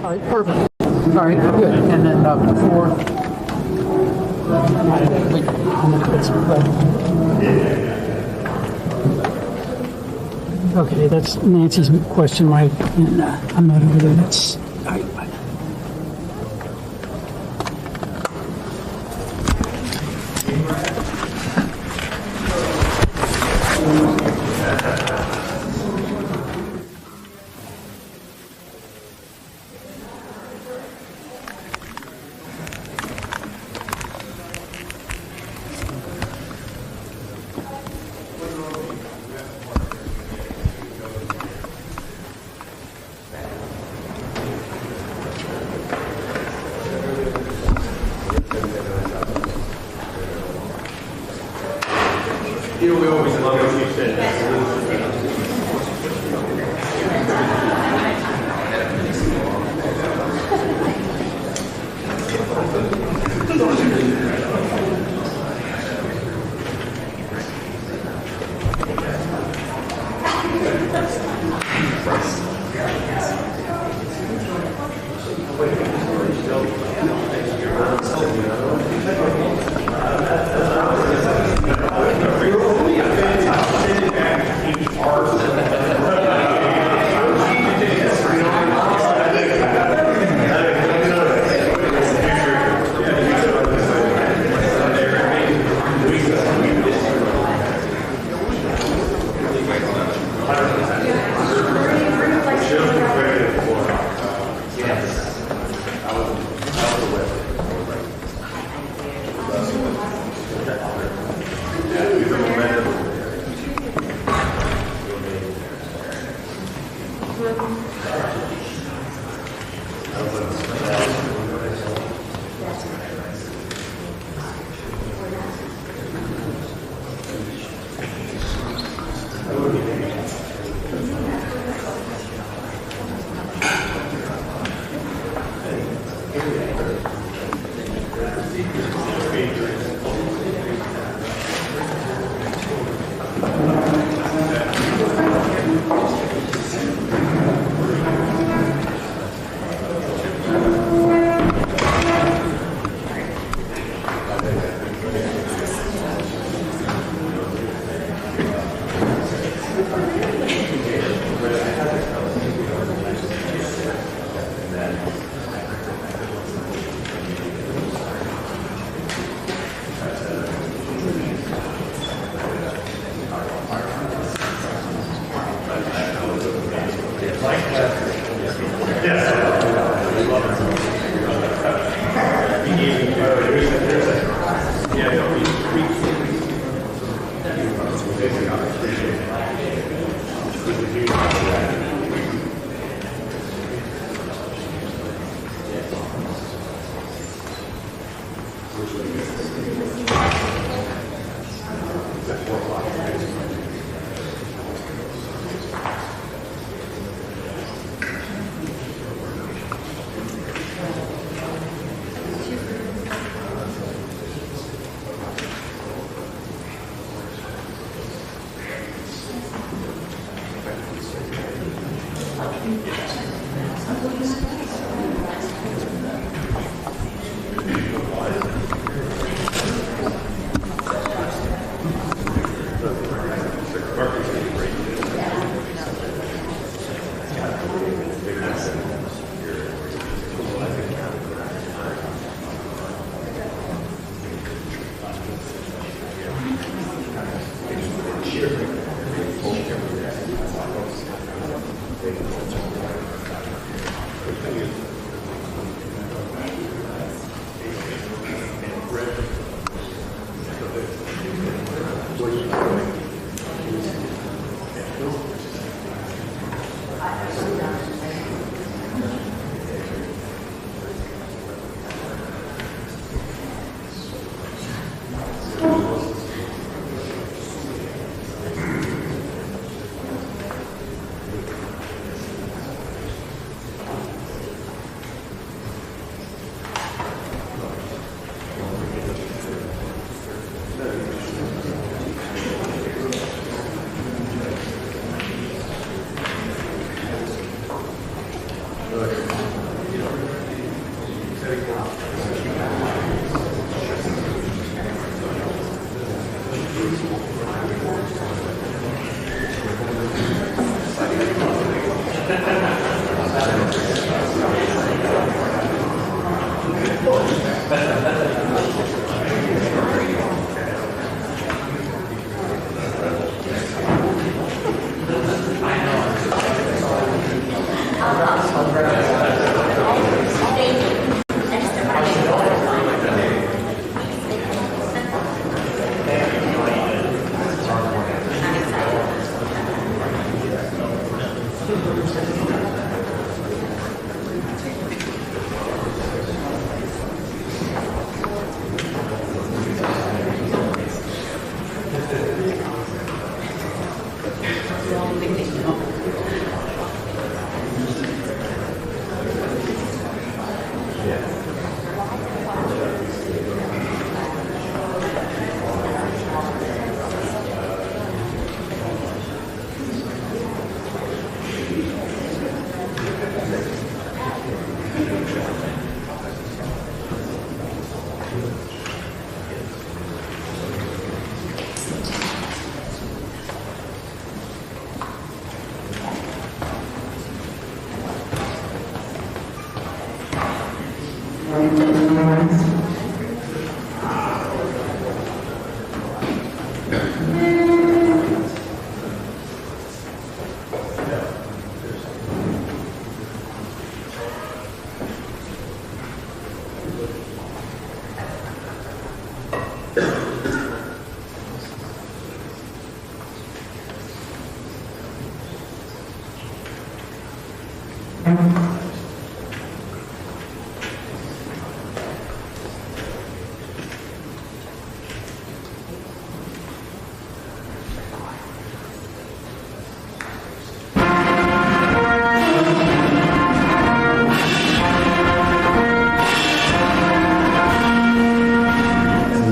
All right, perfect. All right, good. And then before, wait, I'm gonna put some. Okay, that's Nancy's question, Mike, and I'm not over there. That's all right. Bye. We always love what you said.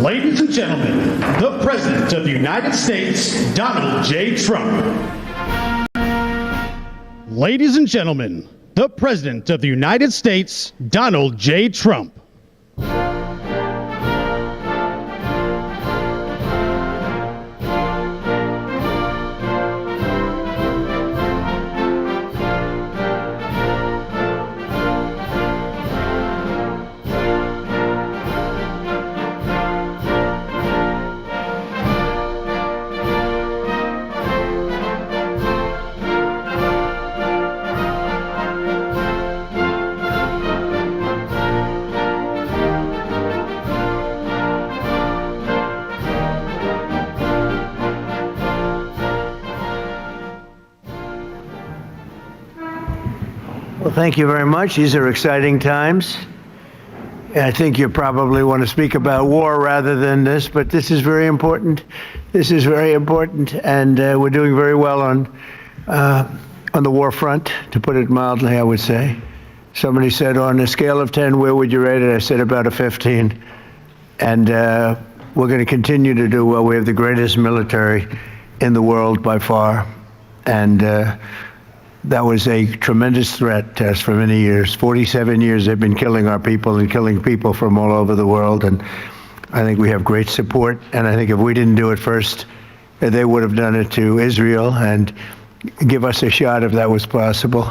Ladies and gentlemen, the President of the United States, Donald J. Trump. Ladies and gentlemen, the President of the United States, Donald J. Trump. Well, thank you very much. These are exciting times. I think you probably want to speak about war rather than this, but this is very important. This is very important, and we're doing very well on the war front, to put it mildly, I would say. Somebody said, on a scale of 10, where would you rate it? I said about a 15. And we're going to continue to do well. We have the greatest military in the world by far. And that was a tremendous threat to us for many years. 47 years they've been killing our people and killing people from all over the world. And I think we have great support. And I think if we didn't do it first, they would have done it to Israel and give us a shot if that was possible.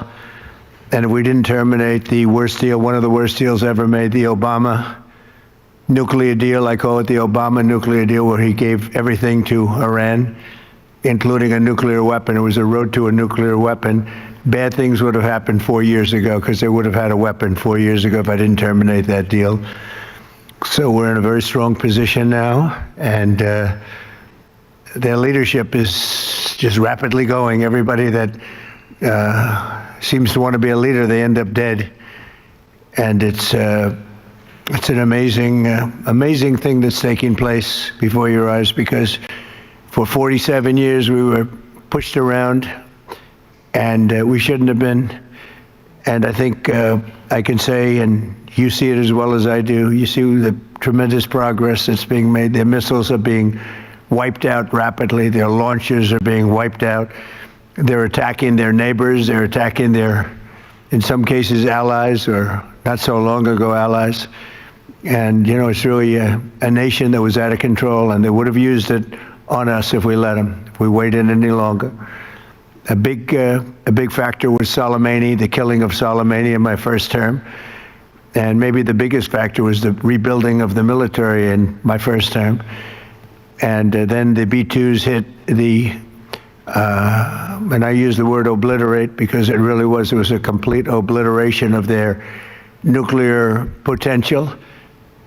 And if we didn't terminate the worst deal, one of the worst deals ever made, the Obama nuclear deal, I call it the Obama nuclear deal, where he gave everything to Iran, including a nuclear weapon. It was a road to a nuclear weapon. Bad things would have happened 4 years ago, because they would have had a weapon 4 years ago if I didn't terminate that deal. So we're in a very strong position now, and their leadership is just rapidly going. Everybody that seems to want to be a leader, they end up dead. And it's an amazing thing that's taking place before your eyes, because for 47 years we were pushed around, and we shouldn't have been. And I think I can say, and you see it as well as I do, you see the tremendous progress that's being made. Their missiles are being wiped out rapidly. Their launchers are being wiped out. They're attacking their neighbors. They're attacking their, in some cases, allies, or not so long ago allies. And, you know, it's really a nation that was out of control, and they would have used it on us if we let them, if we waited any longer. A big factor was Soleimani, the killing of Soleimani in my first term. And maybe the biggest factor was the rebuilding of the military in my first term. And then the B-2s hit the, and I use the word obliterate because it was a complete obliteration of their nuclear potential.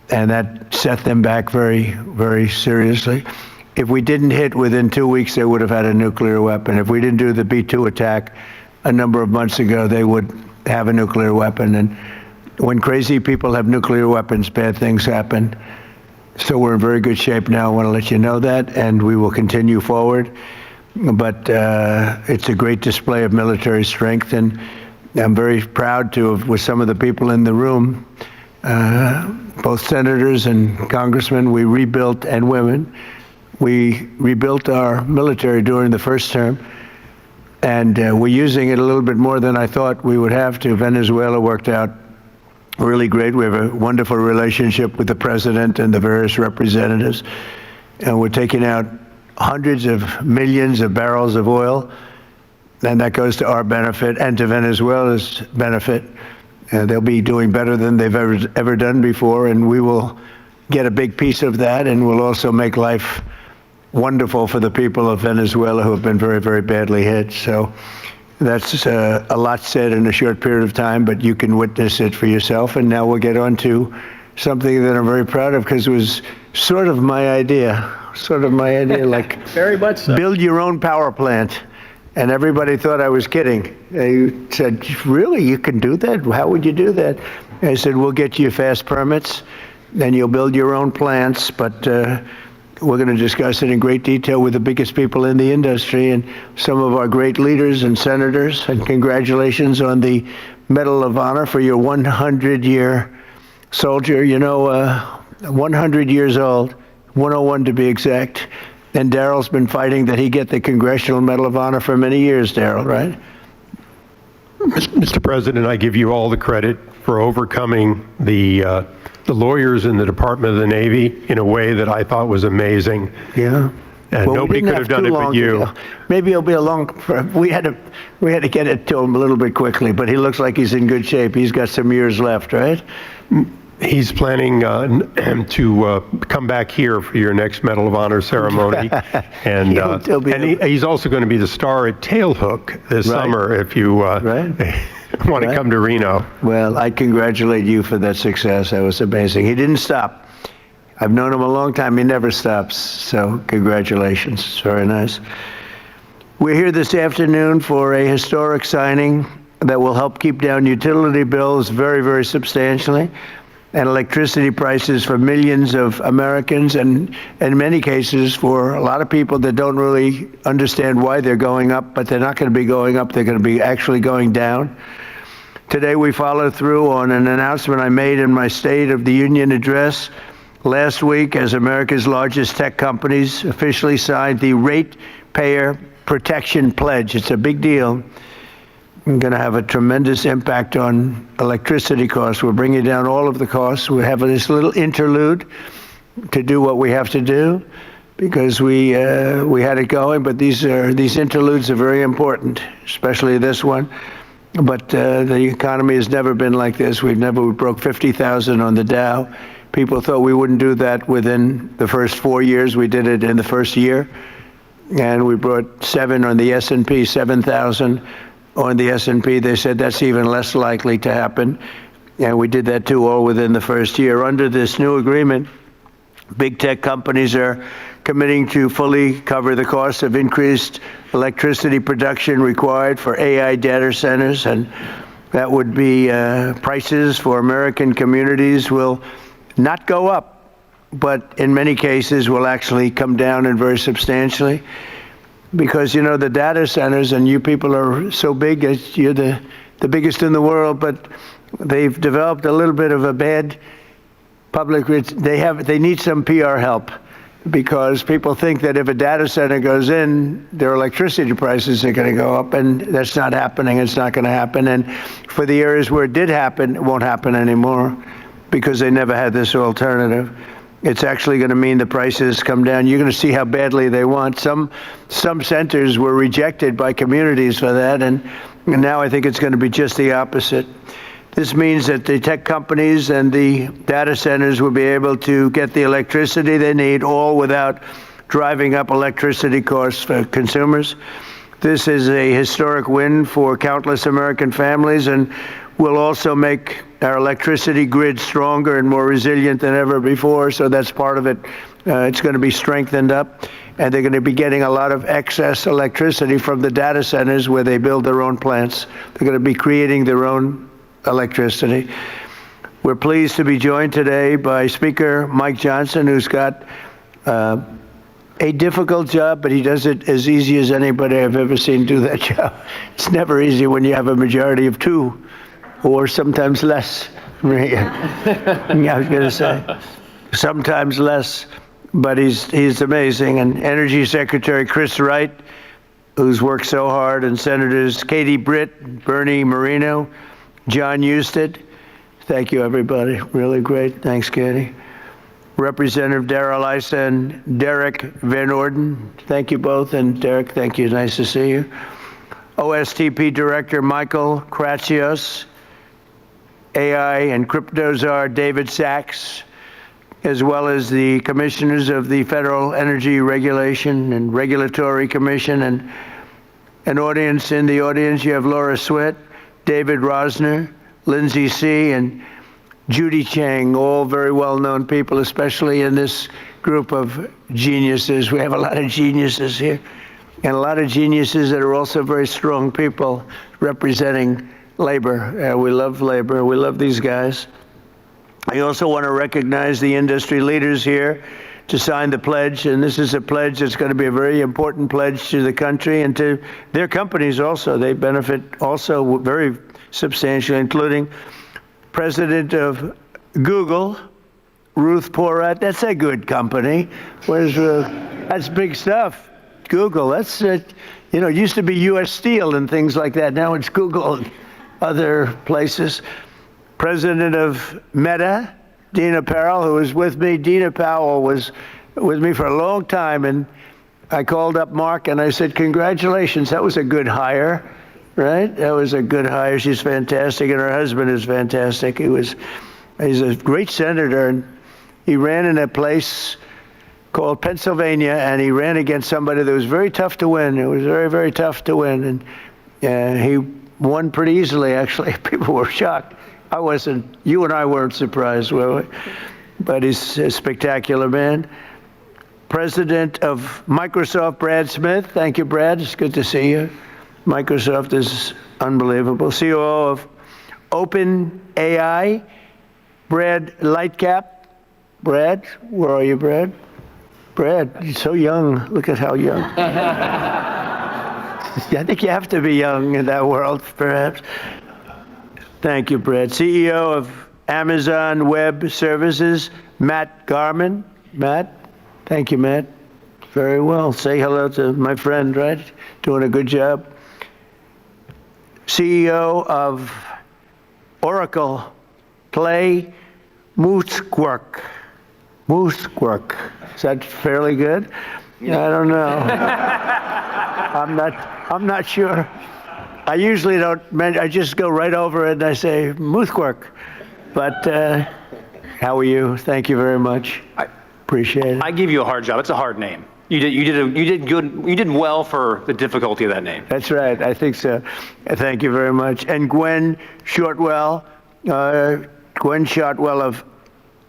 And that set them back very, very seriously. If we didn't hit within 2 weeks, they would have had a nuclear weapon. If we didn't do the B-2 attack, a number of months ago they would have a nuclear weapon. And when crazy people have nuclear weapons, bad things happen. So we're in very good shape now. I want to let you know that, and we will continue forward. But it's a great display of military strength, and I'm very proud to have, with some of the people in the room, both senators and congressmen, we rebuilt, and women, we rebuilt our military during the first term, and we're using it a little bit more than I thought we would have to. Venezuela worked out really great. We have a wonderful relationship with the president and the various representatives, and we're taking out hundreds of millions of barrels of oil, and that goes to our benefit and to Venezuela's benefit. They'll be doing better than they've ever done before, and we will get a big piece of that, and we'll also make life wonderful for the people of Venezuela who have been very, very badly hit. So that's a lot said in a short period of time, but you can witness it for yourself. And now we'll get on to something that I'm very proud of, because it was sort of my idea, like Very much so. build your own power plant. And everybody thought I was kidding. They said, really, you can do that? How would you do that? I said, we'll get you fast permits, then you'll build your own plants, but we're going to discuss it in great detail with the biggest people in the industry and some of our great leaders and senators. And congratulations on the Medal of Honor for your 100-year soldier. You know, 100 years old, 101 to be exact. And Daryl's been fighting that he get the Congressional Medal of Honor for many years, Daryl, right? Mr. President, I give you all the credit for overcoming the lawyers in the Department of the Navy in a way that I thought was amazing. Yeah. And Well, nobody could have done it but you. Maybe it'll be a long. We had to get it to him a little bit quickly, but he looks like he's in good shape. He's got some years left, right? He's planning to come back here for your next Medal of Honor ceremony, and he's also going to be the star at Tailhook this summer if you want to come to Reno. Well, I congratulate you for that success. That was amazing. He didn't stop. I've known him a long time. He never stops. So congratulations. It's very nice. We're here this afternoon for a historic signing that will help keep down utility bills very, very substantially, and electricity prices for millions of Americans, and in many cases for a lot of people that don't really understand why they're going up, but they're not going to be going up, they're going to be actually going down. Today we follow through on an announcement I made in my State of the Union address last week as America's largest tech companies officially signed the Ratepayer Protection Pledge. It's a big deal. We're going to have a tremendous impact on electricity costs. We're bringing down all of the costs. We have this little interlude to do what we have to do because we had it going, but these interludes are very important, especially this one. But the economy has never been like this. We broke 50,000 on the Dow. People thought we wouldn't do that within the first 4 years. We did it in the first year. And we brought 7 on the S&P, 7,000 on the S&P. They said that's even less likely to happen. And we did that too, all within the first year. Under this new agreement, big tech companies are committing to fully cover the cost of increased electricity production required for AI data centers. And that would be prices for American communities will not go up, but in many cases will actually come down and very substantially. Because, you know, the data centers, and you people are so big, you're the biggest in the world, but they've developed a little bit of a bad public, they need some PR help, because people think that if a data center goes in, their electricity prices are going to go up, and that's not happening. It's not going to happen. And for the areas where it did happen, it won't happen anymore because they never had this alternative. It's actually going to mean the prices come down. You're going to see how badly they want. Some centers were rejected by communities for that, and now I think it's going to be just the opposite. This means that the tech companies and the data centers will be able to get the electricity they need, all without driving up electricity costs for consumers. This is a historic win for countless American families, and will also make our electricity grid stronger and more resilient than ever before. So that's part of it. It's going to be strengthened up. and they're going to be getting a lot of excess electricity from the data centers where they build their own plants. They're going to be creating their own electricity. We're pleased to be joined today by Speaker Mike Johnson, who's got a difficult job, but he does it as easy as anybody I've ever seen do that job. It's never easy when you have a majority of 2, or sometimes less. Yeah, I was going to say, sometimes less, but he's amazing. And Energy Secretary Chris Wright, who's worked so hard, and Senators Katie Britt, Bernie Moreno, John Husted. Thank you, everybody. Really great. Thanks, Katie. Representative Darrell Issa and Derek Van Orden. Thank you both. And Derek, thank you. Nice to see you. OSTP Director Michael Kratsios, AI and crypto czar David Sachs, as well as the commissioners of the Federal Energy Regulation and Regulatory Commission, and an audience. In the audience, you have Laura Swett, David Rosner, Lindsay C., and Judy Chang, all very well-known people, especially in this group of geniuses. We have a lot of geniuses here, and a lot of geniuses that are also very strong people representing labor. We love labor. We love these guys. I also want to recognize the industry leaders here to sign the pledge, and this is a pledge that's going to be a very important pledge to the country and to their companies also. They benefit also very substantially, including President of Google, Ruth Porat. That's a good company. That's big stuff. Google, that's it. You know, it used to be U.S. Steel and things like that. Now it's Google and other places. President of Meta, Dina Powell, who was with me. Dina Powell was with me for a long time, and I called up Mark and I said, congratulations, that was a good hire. Right? That was a good hire. She's fantastic, and her husband is fantastic. He's a great senator, and he ran in a place called Pennsylvania, and he ran against somebody that was very tough to win. It was very, very tough to win, and he won pretty easily, actually. People were shocked. I wasn't. You and I weren't surprised, were we? But he's a spectacular man. President of Microsoft, Brad Smith. Thank you, Brad. It's good to see you. Microsoft is unbelievable. COO of OpenAI, Brad Lightcap. Brad, where are you, Brad? Brad, you're so young. Look at how young. I think you have to be young in that world, perhaps. Thank you, Brad. CEO of Amazon Web Services, Matt Garman. Matt, thank you, Matt. Very well. Say hello to my friend, right? Doing a good job. CEO of Oracle, Clay Moosquark. Moosquark. Is that fairly good? I don't know. I'm not sure. I usually don't. I just go right over it and I say Moosquark. But how are you? Thank you very much. Appreciate it. I give you a hard job. It's a hard name. You did good. You did well for the difficulty of that name. That's right. I think so. Thank you very much. And Gwen Shortwell, of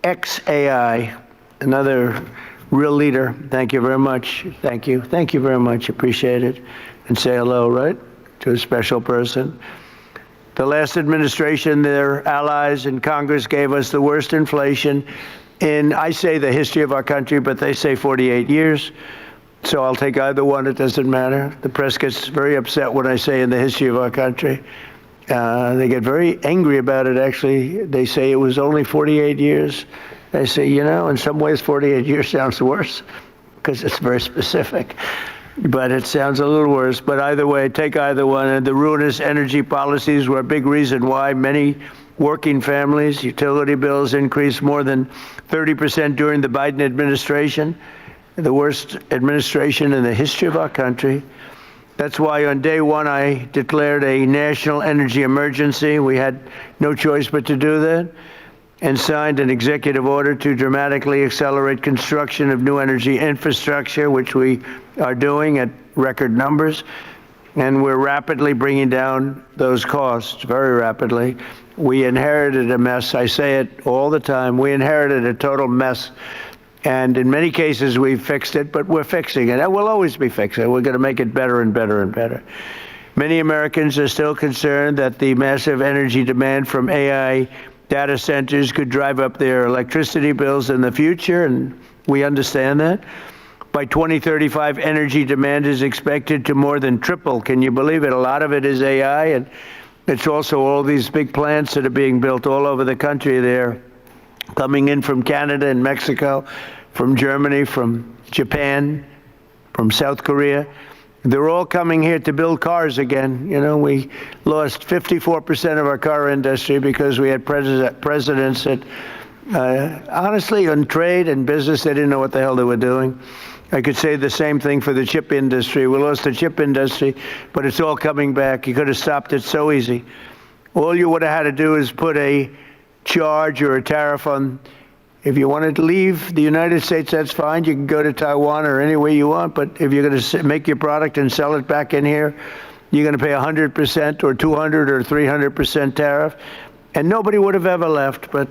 XAI, another real leader. Thank you very much. Thank you. Thank you very much. Appreciate it. And say hello, right, to a special person. The last administration, their allies in Congress gave us the worst inflation in, I say, the history of our country, but they say 48 years. So I'll take either one. It doesn't matter. The press gets very upset when I say in the history of our country. They get very angry about it, actually. They say it was only 48 years. I say, you know, in some ways 48 years sounds worse because it's very specific. But it sounds a little worse. But either way, take either one. And the ruinous energy policies were a big reason why many working families, utility bills increased more than 30% during the Biden administration, the worst administration in the history of our country. That's why on day one, I declared a national energy emergency. We had no choice but to do that, and signed an executive order to dramatically accelerate construction of new energy infrastructure, which we are doing at record numbers. And we're rapidly bringing down those costs, very rapidly. We inherited a mess. I say it all the time. We inherited a total mess And in many cases, we've fixed it, but we're fixing it. And we'll always be fixing it. We're going to make it better and better and better. Many Americans are still concerned that the massive energy demand from AI data centers could drive up their electricity bills in the future, and we understand that. By 2035, energy demand is expected to more than triple. Can you believe it? A lot of it is AI, and it's also all these big plants that are being built all over the country. They're coming in from Canada and Mexico, from Germany, from Japan, from South Korea. They're all coming here to build cars again. You know, we lost 54% of our car industry because we had presidents that, honestly, on trade and business, they didn't know what the hell they were doing. I could say the same thing for the chip industry. We lost the chip industry, but it's all coming back. You could have stopped it so easy. All you would have had to do is put a charge or a tariff on. If you wanted to leave the United States, that's fine. You can go to Taiwan or anywhere you want. But if you're going to make your product and sell it back in here, you're going to pay 100% or 200 or 300% tariff. And nobody would have ever left, but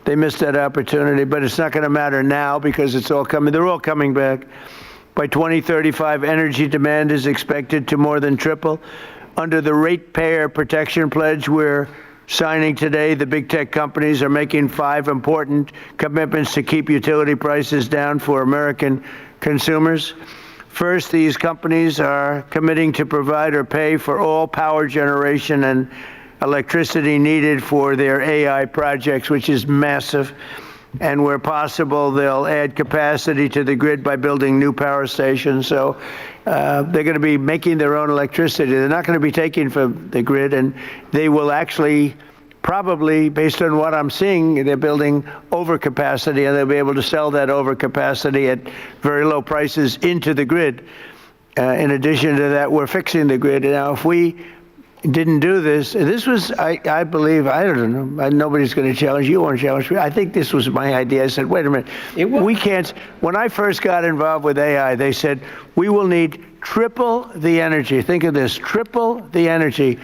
they missed that opportunity. But it's not going to matter now because it's all coming. They're all coming back. By 2035, energy demand is expected to more than triple. Under the Ratepayer Protection Pledge, we're signing today, the big tech companies are making 5 important commitments to keep utility prices down for American consumers. First, these companies are committing to provide or pay for all power generation and electricity needed for their AI projects, which is massive. And where possible, they'll add capacity to the grid by building new power stations. So they're going to be making their own electricity. They're not going to be taking from the grid, and they will actually probably, based on what I'm seeing, they're building overcapacity, and they'll be able to sell that overcapacity at very low prices into the grid. In addition to that, we're fixing the grid. Now, if we didn't do this. This was, I believe, I don't know, nobody's going to challenge you, won't challenge me. I think this was my idea. I said, wait a minute, we can't, when I first got involved with AI, they said, we will need triple the energy. Think of this, triple the energy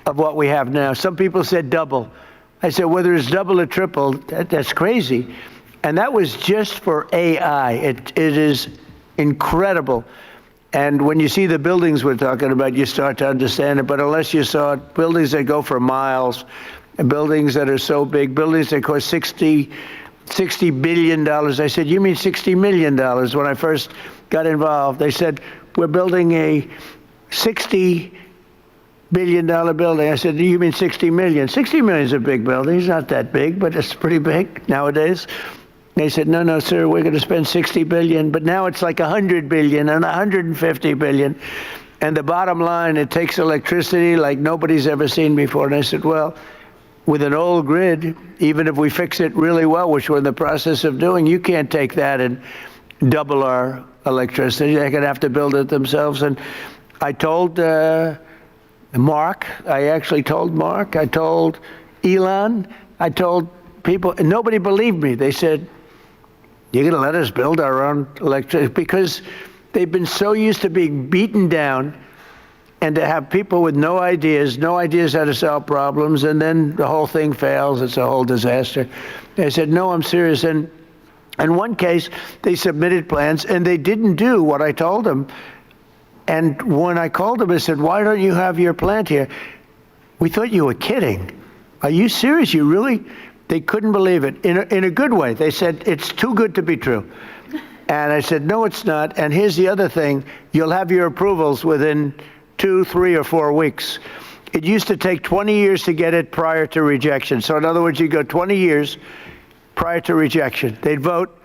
of what we have now. Some people said double. I said, whether it's double or triple, that's crazy. And that was just for AI. It is incredible. And when you see the buildings we're talking about, you start to understand it. But unless you saw it, buildings that go for miles, buildings that are so big, buildings that cost $60 billion. I said, you mean $60 million? When I first got involved, they said, we're building a $60 billion building. I said, you mean 60 million? 60 million is a big building. It's not that big, but it's pretty big nowadays. They said, no, sir, we're going to spend 60 billion, but now it's like 100 billion and 150 billion. And the bottom line, it takes electricity like nobody's ever seen before. And I said, well, with an old grid, even if we fix it really well, which we're in the process of doing, you can't take that and double our electricity. They're going to have to build it themselves. And I told Mark, I actually told Mark, I told Elon, I told people, and nobody believed me. They said, you're going to let us build our own electricity? Because they've been so used to being beaten down and to have people with no ideas how to solve problems, and then the whole thing fails. It's a whole disaster. They said, no, I'm serious. And in one case, they submitted plans, and they didn't do what I told them. And when I called them, I said, why don't you have your plant here? We thought you were kidding. Are you serious? You really? They couldn't believe it, in a good way. They said, it's too good to be true. And I said, no, it's not. And here's the other thing. You'll have your approvals within 2, 3, or 4 weeks. It used to take 20 years to get it prior to rejection. So in other words, you go 20 years prior to rejection. They'd vote.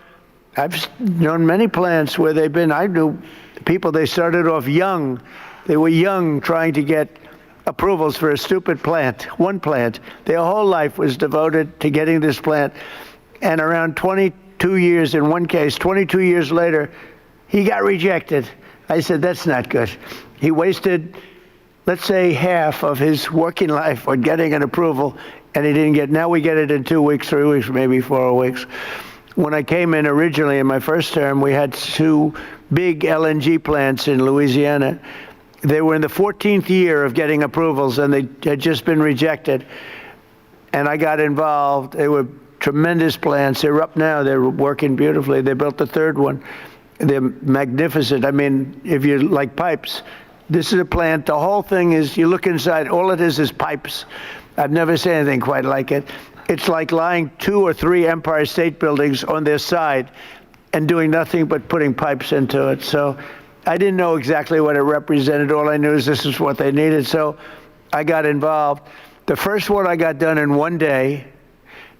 I've known many plants where they've been, I knew people, they started off young. They were young trying to get approvals for a stupid plant, one plant. Their whole life was devoted to getting this plant. And around 22 years, in one case, 22 years later, he got rejected. I said, that's not good. He wasted, let's say, half of his working life on getting an approval, and he didn't get, now we get it in 2 weeks, 3 weeks, maybe 4 weeks. When I came in originally in my first term, we had 2 big LNG plants in Louisiana. They were in the 14th year of getting approvals, and they had just been rejected. And I got involved. They were tremendous plants. They're up now. They're working beautifully. They built the third one. They're magnificent. I mean, if you like pipes, this is a plant. The whole thing is, you look inside, all it is pipes. I've never seen anything quite like it. It's like lying 2 or 3 Empire State Buildings on their side and doing nothing but putting pipes into it. So I didn't know exactly what it represented. All I knew is this is what they needed. So I got involved. The first one I got done in one day.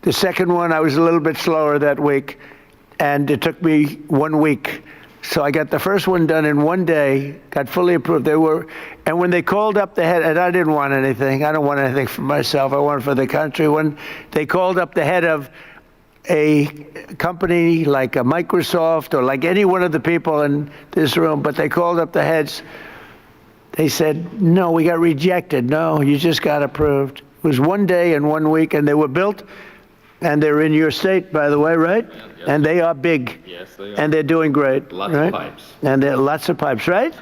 The second one, I was a little bit slower that week, and it took me 1 week. So I got the first one done in one day, got fully approved. And when they called up the head, and I didn't want anything. I don't want anything for myself. I want it for the country. When they called up the head of a company like a Microsoft or like any one of the people in this room, but they called up the heads, they said, no, we got rejected. No, you just got approved. It was 1 day and 1 week, and they were built. And they're in your state, by the way, right? Yes. And they are big. Yes, they are. And they're doing great. Lots right? of pipes. And there are lots of pipes, right?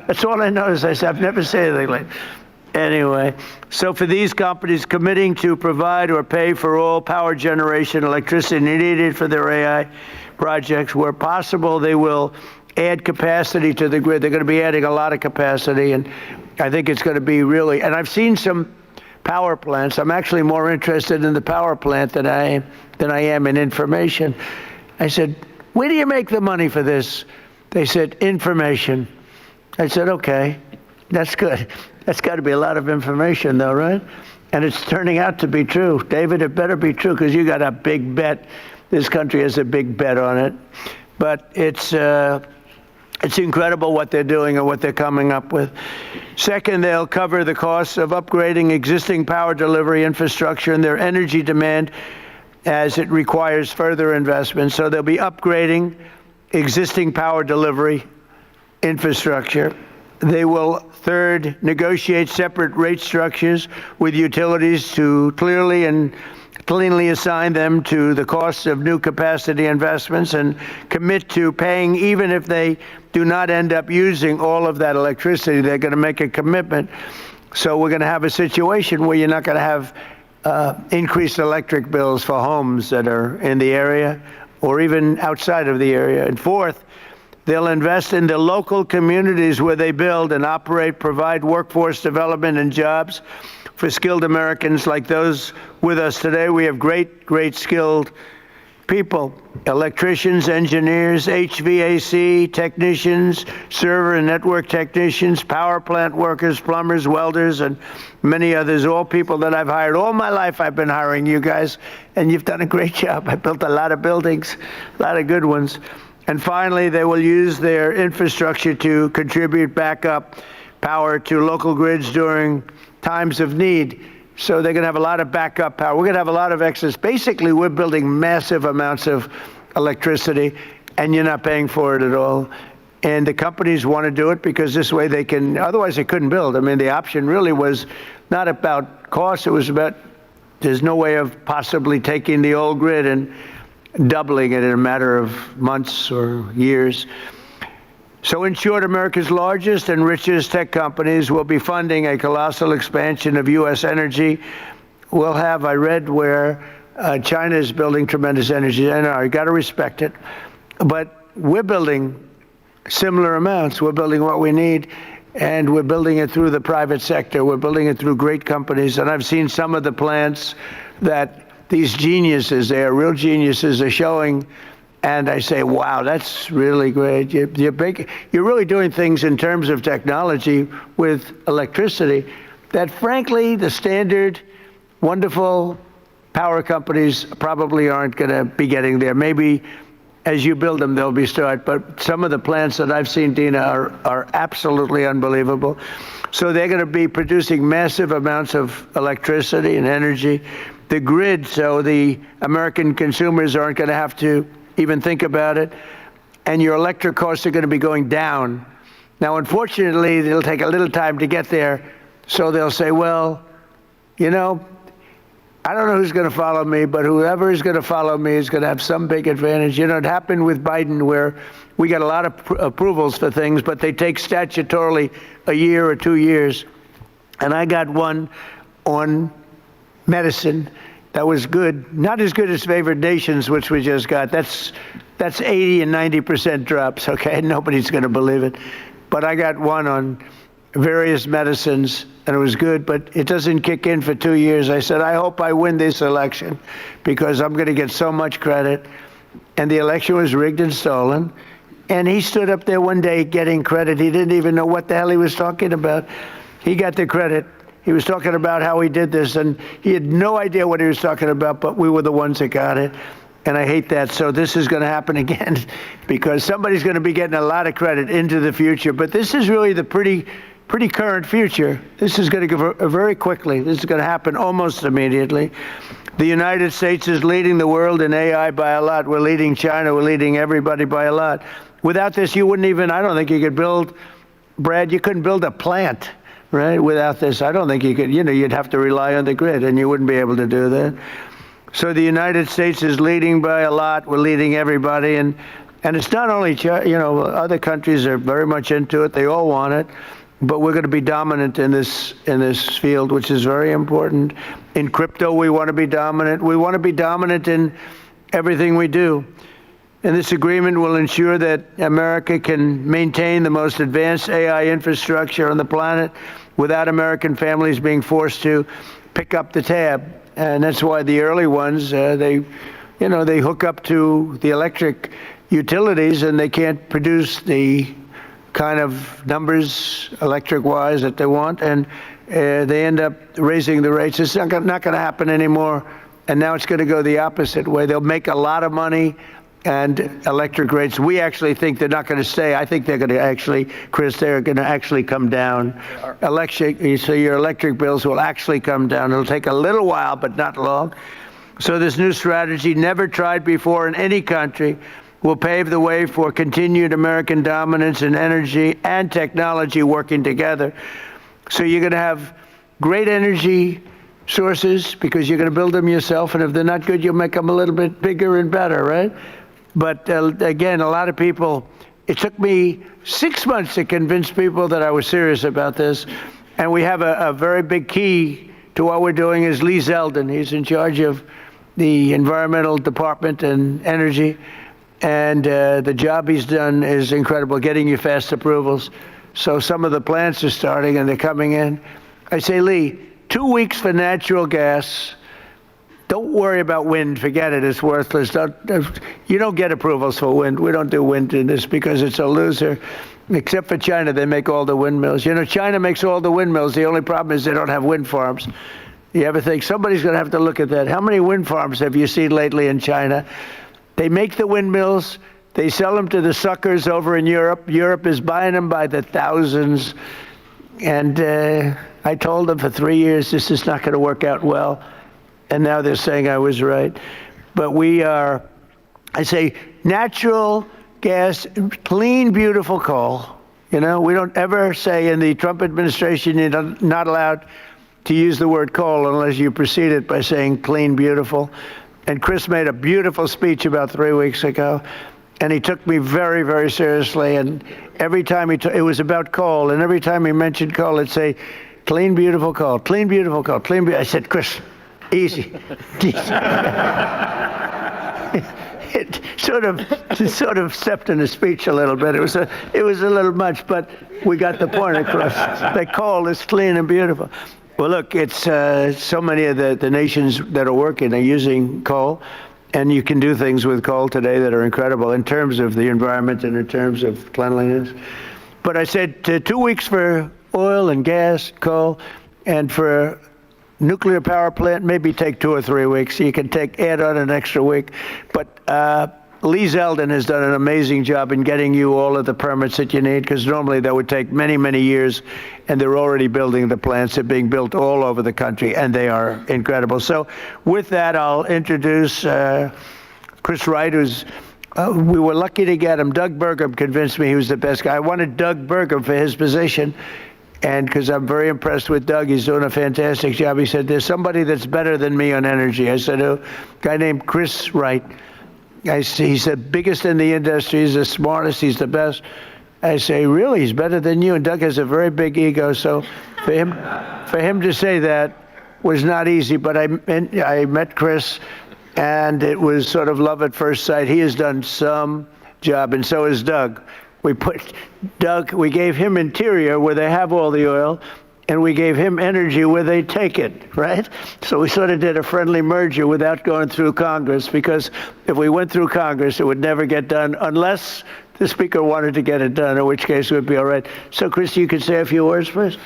That's all I noticed. I said, I've never said anything like Anyway, so for these companies committing to provide or pay for all power generation electricity needed for their AI projects, where possible, they will add capacity to the grid. They're going to be adding a lot of capacity, and I think it's going to be really, and I've seen some power plants. I'm actually more interested in the power plant than I am in information. I said, where do you make the money for this? They said, information. I said, okay, that's good. That's got to be a lot of information, though, right? And it's turning out to be true. David, it better be true, because you got a big bet. This country has a big bet on it. But it's incredible what they're doing and what they're coming up with. Second, they'll cover the costs of upgrading existing power delivery infrastructure and their energy demand as it requires further investment. So they'll be upgrading existing power delivery infrastructure. They will, third, negotiate separate rate structures with utilities to clearly and cleanly assign them to the costs of new capacity investments and commit to paying even if they do not end up using all of that electricity. They're going to make a commitment. So we're going to have a situation where you're not going to have increased electric bills for homes that are in the area or even outside of the area. And fourth, they'll invest in the local communities where they build and operate, provide workforce development and jobs for skilled Americans like those with us today. We have great skilled people, electricians, engineers, HVAC technicians, server and network technicians, power plant workers, plumbers, welders, and many others, all people that I've hired. All my life I've been hiring you guys, and you've done a great job. I built a lot of buildings, a lot of good ones. And finally, they will use their infrastructure to contribute backup power to local grids during times of need. So they're going to have a lot of backup power. We're going to have a lot of excess. Basically, we're building massive amounts of electricity, and you're not paying for it at all. And the companies want to do it because this way they can, otherwise they couldn't build. I mean, the option really was not about cost. It was about, there's no way of possibly taking the old grid and doubling it in a matter of months or years. So in short, America's largest and richest tech companies will be funding a colossal expansion of U.S. energy. We'll have, I read where China is building tremendous energy, and I got to respect it. But we're building similar amounts. We're building what we need, and we're building it through the private sector. We're building it through great companies, and I've seen some of the plants that these geniuses, they are real geniuses, are showing. And I say, wow, that's really great. You're really doing things in terms of technology with electricity that, frankly, the standard, wonderful power companies probably aren't going to be getting there. Maybe as you build them, they'll be started. But some of the plants that I've seen, Dina, are absolutely unbelievable. So they're going to be producing massive amounts of electricity and energy. The grid, so the American consumers aren't going to have to even think about it, and your electric costs are going to be going down. Now, unfortunately, it'll take a little time to get there, so they'll say, well, you know, I don't know who's going to follow me, but whoever is going to follow me is going to have some big advantage. You know, it happened with Biden where we got a lot of approvals for things, but they take statutorily a year or 2 years. And I got one on medicine That was good. Not as good as favored nations, which we just got. That's 80 and 90% drops, okay? Nobody's going to believe it. But I got one on various medicines, and it was good, but it doesn't kick in for 2 years. I said, I hope I win this election because I'm going to get so much credit. And the election was rigged and stolen. And he stood up there one day getting credit. He didn't even know what the hell he was talking about. He got the credit. He was talking about how he did this, and he had no idea what he was talking about, but we were the ones that got it. And I hate that. So this is going to happen again because somebody's going to be getting a lot of credit into the future. But this is really the pretty current future. This is going to go very quickly. This is going to happen almost immediately. The United States is leading the world in AI by a lot. We're leading China. We're leading everybody by a lot. Without this, you wouldn't even, I don't think you could build, Brad, you couldn't build a plant, right? Without this, I don't think you could, you'd have to rely on the grid, and you wouldn't be able to do that. So the United States is leading by a lot. We're leading everybody. And it's not only, other countries are very much into it. They all want it. But we're going to be dominant in this field, which is very important. In crypto, we want to be dominant. We want to be dominant in everything we do. And this agreement will ensure that America can maintain the most advanced AI infrastructure on the planet without American families being forced to pick up the tab. And that's why the early ones, they hook up to the electric utilities and they can't produce the kind of numbers electric-wise that they want, and they end up raising the rates. It's not going to happen anymore, and now it's going to go the opposite way. They'll make a lot of money, and electric rates, we actually think they're not going to stay. I think they're going to actually, Chris, they're going to actually come down. So your electric bills will actually come down. It'll take a little while, but not long. So this new strategy, never tried before in any country, will pave the way for continued American dominance in energy and technology working together. So you're going to have great energy sources because you're going to build them yourself, and if they're not good, you'll make them a little bit bigger and better, right? But again, a lot of people, it took me 6 months to convince people that I was serious about this, and we have a very big key to what we're doing is Lee Zeldin. He's in charge of the environmental department and energy. And the job he's done is incredible, getting you fast approvals. So some of the plants are starting and they're coming in. I say, Lee, 2 weeks for natural gas. Don't worry about wind. Forget it. It's worthless. You don't get approvals for wind. We don't do wind in this because it's a loser. Except for China, they make all the windmills. China makes all the windmills. The only problem is they don't have wind farms. You ever think somebody's going to have to look at that? How many wind farms have you seen lately in China? They make the windmills, they sell them to the suckers over in Europe. Europe is buying them by the thousands. And I told them for 3 years, this is not going to work out well. And now they're saying I was right. But I say, natural gas, clean, beautiful coal. We don't ever say in the Trump administration, you're not allowed to use the word coal unless you precede it by saying clean, beautiful. And Chris made a beautiful speech about 3 weeks ago, and he took me very, very seriously. And every time it was about coal, and every time he mentioned coal, it'd say, clean, beautiful coal, clean, beautiful coal, clean, beautiful. I said, Chris, easy. It sort of stepped in the speech a little bit. It was a little much, but we got the point across. That coal is clean and beautiful. Well, look, it's so many of the nations that are working are using coal, and you can do things with coal today that are incredible in terms of the environment and in terms of cleanliness. But I said 2 weeks for oil and gas, coal, and for nuclear power plant, maybe take 2 or 3 weeks. You can add on an extra week. But Lee Zeldin has done an amazing job in getting you all of the permits that you need, because normally that would take many, many years, and they're already building the plants. They're being built all over the country, and they are incredible. So with that, I'll introduce Chris Wright, who's we were lucky to get him. Doug Burgum convinced me he was the best guy. I wanted Doug Burgum for his position, and because I'm very impressed with Doug, he's doing a fantastic job. He said, there's somebody that's better than me on energy. I said, a guy named Chris Wright. He's the biggest in the industry. He's the smartest. He's the best. I say, really? He's better than you? And Doug has a very big ego. So for him to say that, was not easy, but I met Chris, and it was sort of love at first sight. He has done some job, and so has Doug. We gave him Interior, where they have all the oil, and we gave him Energy, where they take it, right? So we sort of did a friendly merger without going through Congress, because if we went through Congress, it would never get done unless the Speaker wanted to get it done, in which case it would be all right. So, Chris, you could say a few words, please?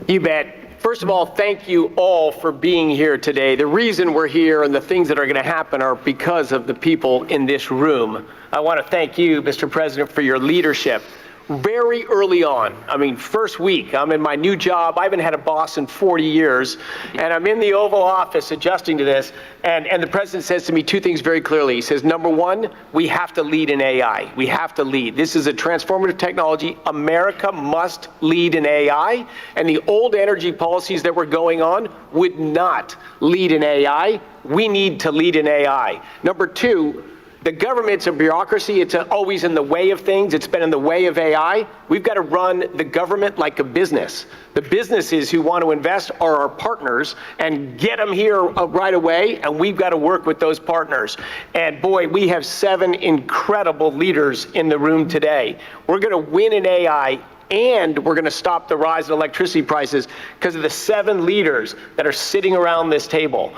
You bet. First of all, thank you all for being here today. The reason we're here and the things that are going to happen are because of the people in this room. I want to thank you, Mr. President, for your leadership. Very early on, I mean, first week, I'm in my new job. I haven't had a boss in 40 years, and I'm in the Oval Office adjusting to this, and the President says to me two things very clearly. He says, number one, we have to lead in AI. We have to lead. This is a transformative technology. America must lead in AI, and the old energy policies that were going on would not lead in AI. We need to lead in AI. Number two, the government's a bureaucracy. It's always in the way of things. It's been in the way of AI. We've got to run the government like a business. The businesses who want to invest are our partners, and get them here right away, and we've got to work with those partners. And boy, we have 7 incredible leaders in the room today. We're going to win in AI, and we're going to stop the rise in electricity prices because of the 7 leaders that are sitting around this table.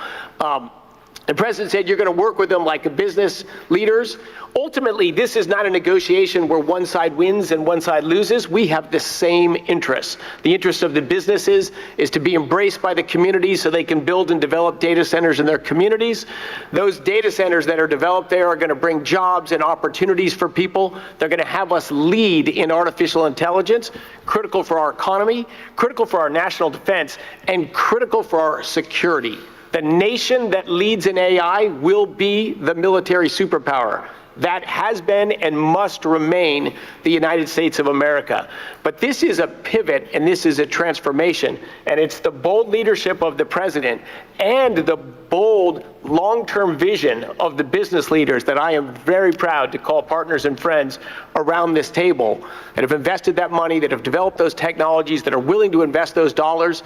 The President said you're going to work with them like a business leaders. Ultimately, this is not a negotiation where one side wins and one side loses. We have the same interests. The interest of the businesses is to be embraced by the communities so they can build and develop data centers in their communities. Those data centers that are developed there are going to bring jobs and opportunities for people. They're going to have us lead in artificial intelligence, critical for our economy, critical for our national defense, and critical for our security. The nation that leads in AI will be the military superpower. That has been and must remain the United States of America. But this is a pivot, and this is a transformation, and it's the bold leadership of the President and the bold long-term vision of the business leaders that I am very proud to call partners and friends around this table that have invested that money, that have developed those technologies, that are willing to invest those dollars,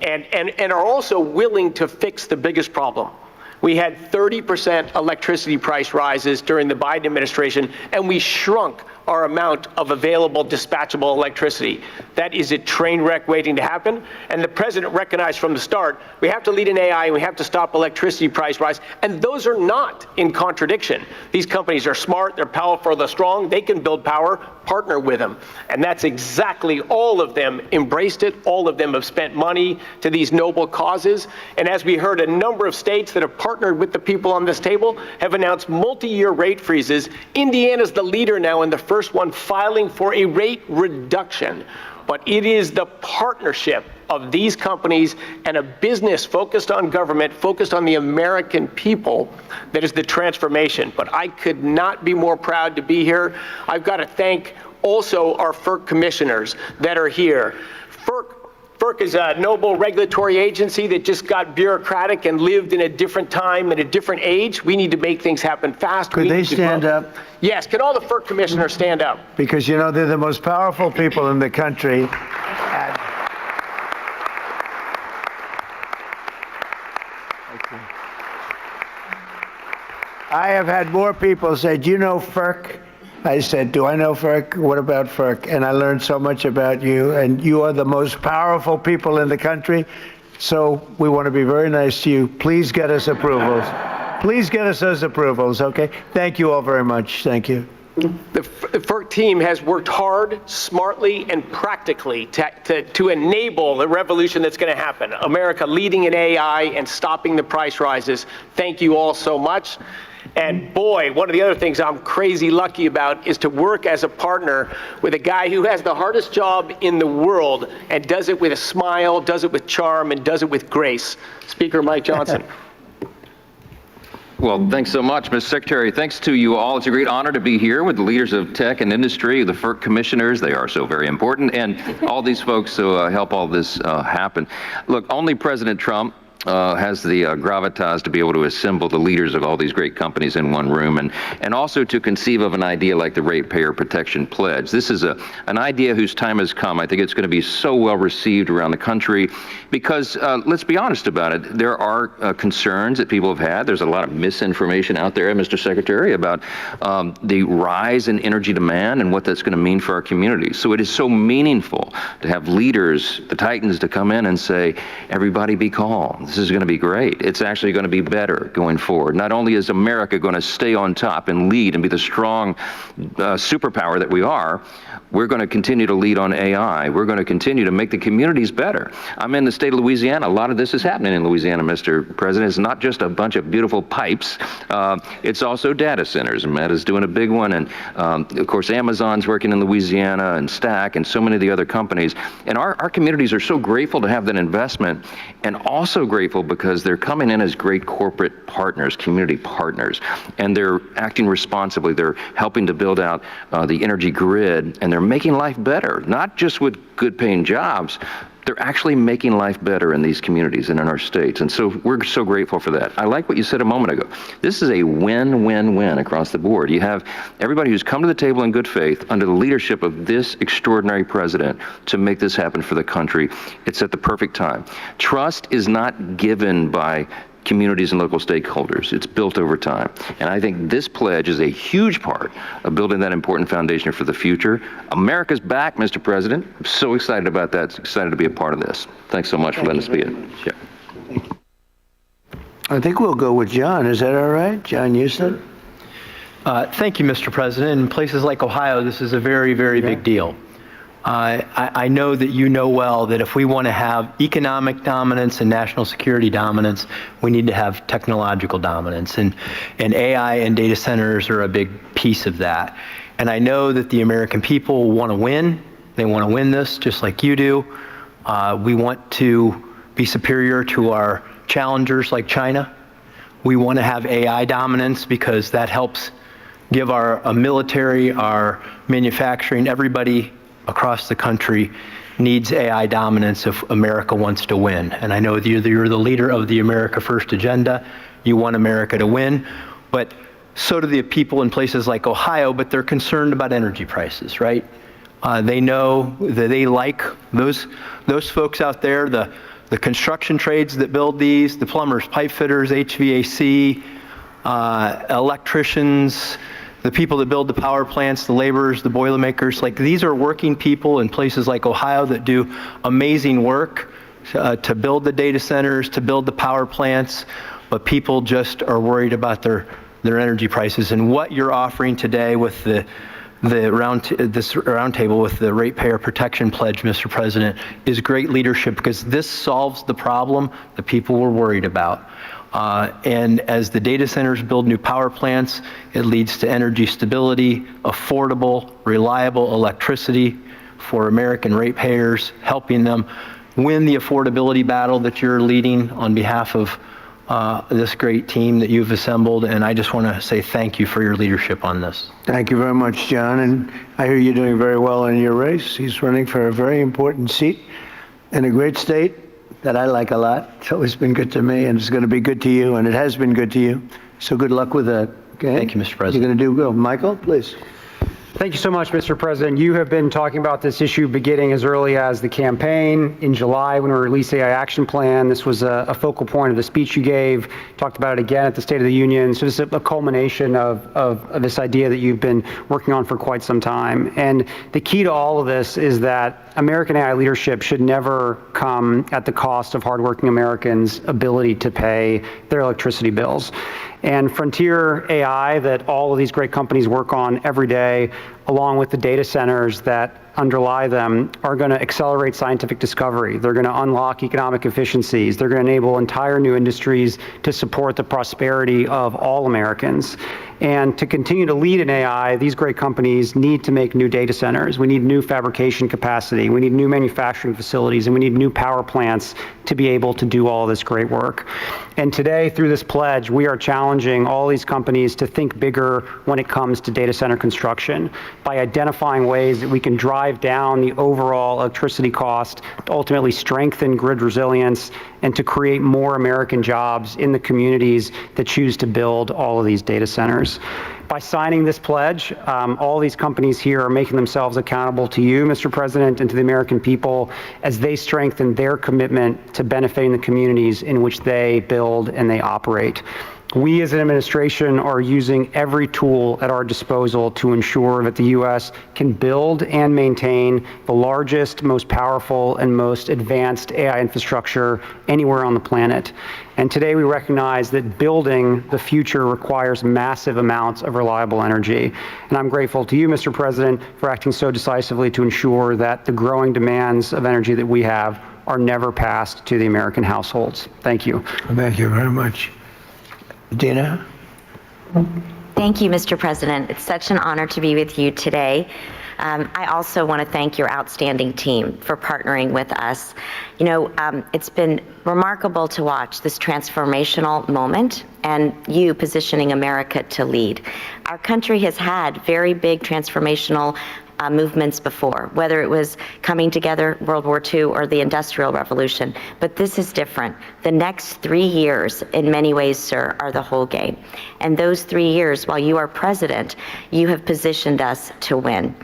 and are also willing to fix the biggest problem. We had 30% electricity price rises during the Biden administration, and we shrunk our amount of available dispatchable electricity. That is a train wreck waiting to happen, and the President recognized from the start, we have to lead in AI and we have to stop electricity price rise, and those are not in contradiction. These companies are smart, they're powerful, they're strong, they can build power, partner with them. And that's exactly, all of them embraced it, all of them have spent money to these noble causes, and as we heard, a number of states that have partnered with the people on this table have announced multi-year rate freezes. Indiana's the leader now in the first one filing for a rate reduction. But it is the partnership of these companies and a business focused on government, focused on the American people, that is the transformation. But I could not be more proud to be here. I've got to thank also our FERC commissioners that are here. FERC is a noble regulatory agency that just got bureaucratic and lived in a different time and a different age. We need to make things happen fast. Could they stand up? Yes, can all the FERC commissioners stand up? Because, you know, they're the most powerful people in the country. I have had more people say, do you know FERC? I said, do I know FERC? What about FERC? And I learned so much about you, and you are the most powerful people in the country, so we want to be very nice to you. Please get us approvals. Please get us those approvals, okay? Thank you all very much. Thank you. The FERC team has worked hard, smartly, and practically to enable the revolution that's going to happen. America leading in AI and stopping the price rises. Thank you all so much. And boy, one of the other things I'm crazy lucky about is to work as a partner with a guy who has the hardest job in the world and does it with a smile, does it with charm, and does it with grace. Speaker Mike Johnson. Well, thanks so much, Mr. Secretary. Thanks to you all. It's a great honor to be here with the leaders of tech and industry, the FERC commissioners. They are so very important, and all these folks who help all this happen. Look, only President Trump has the gravitas to be able to assemble the leaders of all these great companies in one room, and also to conceive of an idea like the Ratepayer Protection Pledge. This is an idea whose time has come. I think it's going to be so well received around the country because, let's be honest about it, there are concerns that people have had. There's a lot of misinformation out there, Mr. Secretary, about the rise in energy demand and what that's going to mean for our communities. So it is so meaningful to have leaders, the titans, to come in and say, everybody be calm. This is going to be great. It's actually going to be better going forward. Not only is America going to stay on top and lead and be the strong superpower that we are, we're going to continue to lead on AI. We're going to continue to make the communities better. I'm in the state of Louisiana. A lot of this is happening in Louisiana, Mr. President. It's not just a bunch of beautiful pipes. It's also data centers. Matt is doing a big one. And of course, Amazon's working in Louisiana, and Stack, and so many of the other companies. And our communities are so grateful to have that investment, and also grateful because they're coming in as great corporate partners, community partners, and they're acting responsibly. They're helping to build out the energy grid, and they're making life better, not just with good paying jobs. They're actually making life better in these communities and in our states. And so we're so grateful for that. I like what you said a moment ago. This is a win-win-win across the board. You have everybody who's come to the table in good faith under the leadership of this extraordinary president to make this happen for the country. It's at the perfect time. Trust is not given by communities and local stakeholders. It's built over time. And I think this pledge is a huge part of building that important foundation for the future. America's back, Mr. President. I'm so excited about that. Excited to be a part of this. Thanks so much for letting us be it. Yeah. I think we'll go with John. Is that all right? John Houston? Thank you, Mr. President. In places like Ohio, this is a very, very big deal. I know that you know well that if we want to have economic dominance and national security dominance, we need to have technological dominance. And AI and data centers are a big piece of that. And I know that the American people want to win. They want to win this just like you do. We want to be superior to our challengers like China. We want to have AI dominance because that helps give our military, our manufacturing, everybody across the country needs AI dominance if America wants to win. And I know that you're the leader of the America First agenda. You want America to win, but so do the people in places like Ohio, but they're concerned about energy prices, right? They know that they like those folks out there, the construction trades that build these, the plumbers, pipe fitters, HVAC, electricians, the people that build the power plants, the laborers, the boilermakers. Like, these are working people in places like Ohio that do amazing work to build the data centers, to build the power plants, but people just are worried about their energy prices. And what you're offering today with this roundtable with the Ratepayer Protection Pledge, Mr. President, is great leadership because this solves the problem that people were worried about. And as the data centers build new power plants, it leads to energy stability, affordable, reliable electricity for American ratepayers, helping them win the affordability battle that you're leading on behalf of this great team that you've assembled. And I just want to say thank you for your leadership on this. Thank you very much, John. And I hear you're doing very well in your race. He's running for a very important seat in a great state that I like a lot. It's always been good to me, and it's going to be good to you, and it has been good to you. So good luck with that. Okay? Thank you, Mr. President. You're going to do good. Michael, please. Thank you so much, Mr. President. You have been talking about this issue beginning as early as the campaign in July when we released the AI Action Plan. This was a focal point of the speech you gave. Talked about it again at the State of the Union. So this is a culmination of this idea that you've been working on for quite some time. And the key to all of this is that American AI leadership should never come at the cost of hardworking Americans' ability to pay their electricity bills. And frontier AI that all of these great companies work on every day, along with the data centers that underlie them, are going to accelerate scientific discovery. They're going to unlock economic efficiencies. They're going to enable entire new industries to support the prosperity of all Americans. And to continue to lead in AI, these great companies need to make new data centers. We need new fabrication capacity. We need new manufacturing facilities, and we need new power plants to be able to do all this great work. And today, through this pledge, we are challenging all these companies to think bigger when it comes to data center construction by identifying ways that we can drive down the overall electricity cost, to ultimately strengthen grid resilience, and to create more American jobs in the communities that choose to build all of these data centers. By signing this pledge, all these companies here are making themselves accountable to you, Mr. President, and to the American people as they strengthen their commitment to benefiting the communities in which they build and they operate. We as an administration are using every tool at our disposal to ensure that the U.S. can build and maintain the largest, most powerful, and most advanced AI infrastructure anywhere on the planet. And today we recognize that building the future requires massive amounts of reliable energy. And I'm grateful to you, Mr. President, for acting so decisively to ensure that the growing demands of energy that we have are never passed to the American households. Thank you. Thank you very much. Dina? Thank you, Mr. President. It's such an honor to be with you today. I also want to thank your outstanding team for partnering with us. You know, it's been remarkable to watch this transformational moment and you positioning America to lead. Our country has had very big transformational movements before, whether it was coming together, World War II, or the Industrial Revolution. But this is different. The next 3 years, in many ways, sir, are the whole game. And those 3 years, while you are president, you have positioned us to win.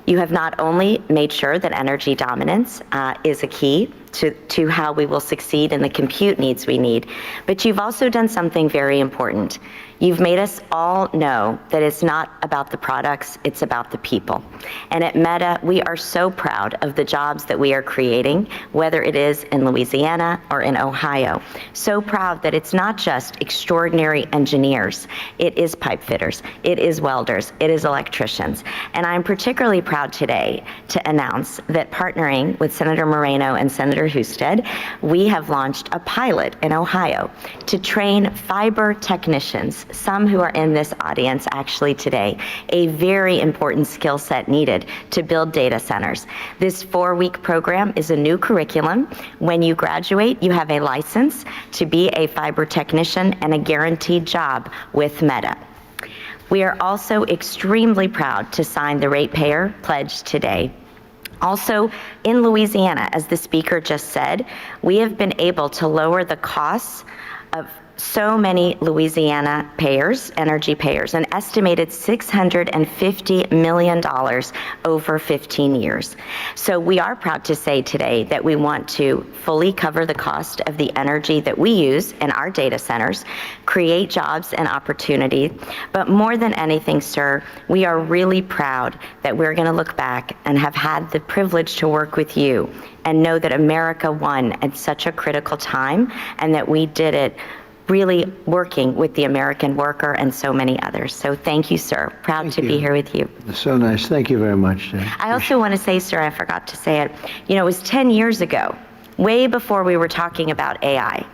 You have not only made sure that energy dominance is a key to how we will succeed in the compute needs we need, but you've also done something very important. You've made us all know that it's not about the products, it's about the people. And at Meta, we are so proud of the jobs that we are creating, whether it is in Louisiana or in Ohio. So proud that it's not just extraordinary engineers, it is pipe fitters, it is welders, it is electricians. And I'm particularly proud today to announce that partnering with Senator Moreno and Senator Husted, we have launched a pilot in Ohio to train fiber technicians, some who are in this audience actually today, a very important skill set needed to build data centers. This 4-week program is a new curriculum. When you graduate, you have a license to be a fiber technician and a guaranteed job with Meta. We are also extremely proud to sign the Ratepayer pledge today. Also, in Louisiana, as the speaker just said, we have been able to lower the costs of so many Louisiana payers, energy payers, an estimated $650 million over 15 years. So we are proud to say today that we want to fully cover the cost of the energy that we use in our data centers, create jobs and opportunity. But more than anything, sir, we are really proud that we're going to look back and have had the privilege to work with you and know that America won at such a critical time and that we did it really working with the American worker and so many others. So thank you, sir. Proud to be here with you. So nice. Thank you very much. I also want to say, sir, I forgot to say it, you know, it was 10 years ago, way before we were talking about AI,